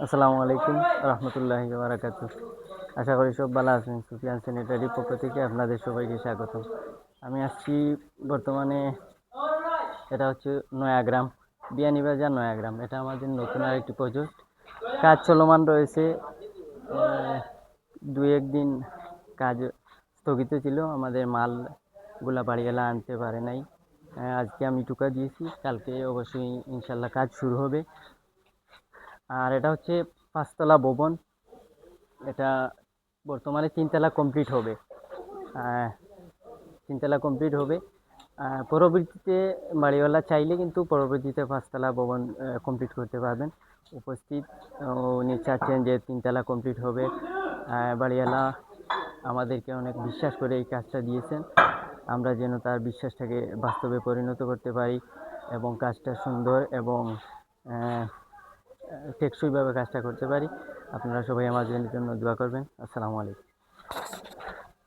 আসসালামু আলাইকুম রহমতুল্লাহি বারাকাতু। আশা করি সব ভালো আছেন। সুফিয়ান স্যানিটারির পক্ষ থেকে আপনাদের সবাইকে স্বাগতম। আমি আসছি বর্তমানে, এটা হচ্ছে নয়াগ্রাম, বিয়ানীবাজার নয়াগ্রাম। এটা আমাদের নতুন আরেকটি প্রজেক্ট, কাজ চলমান রয়েছে। দুই একদিন কাজ স্থগিত ছিল, আমাদের মালগুলা বাড়িওয়ালা আনতে পারে নাই। আজকে আমি টুকা দিয়েছি, কালকে অবশ্যই ইনশাল্লাহ কাজ শুরু হবে। আর এটা হচ্ছে 5 তলা ভবন। এটা বর্তমানে 3 তলা কমপ্লিট হবে। 3 তলা কমপ্লিট হবে। পরবর্তীতে বাড়িওয়ালা চাইলে কিন্তু পরবর্তীতে 5 তলা ভবন কমপ্লিট করতে পারবেন। উপস্থিত উনি চাচ্ছেন যে 3 তলা কমপ্লিট হবে। বাড়িওয়ালা আমাদেরকে অনেক বিশ্বাস করে এই কাজটা দিয়েছেন, আমরা যেন তার বিশ্বাসটাকে বাস্তবে পরিণত করতে পারি এবং কাজটা সুন্দর এবং টেকসইভাবে কাজটা করতে পারি। আপনারা সবাই আমাদের জন্য দোয়া করবেন। আসসালামু আলাইকুম।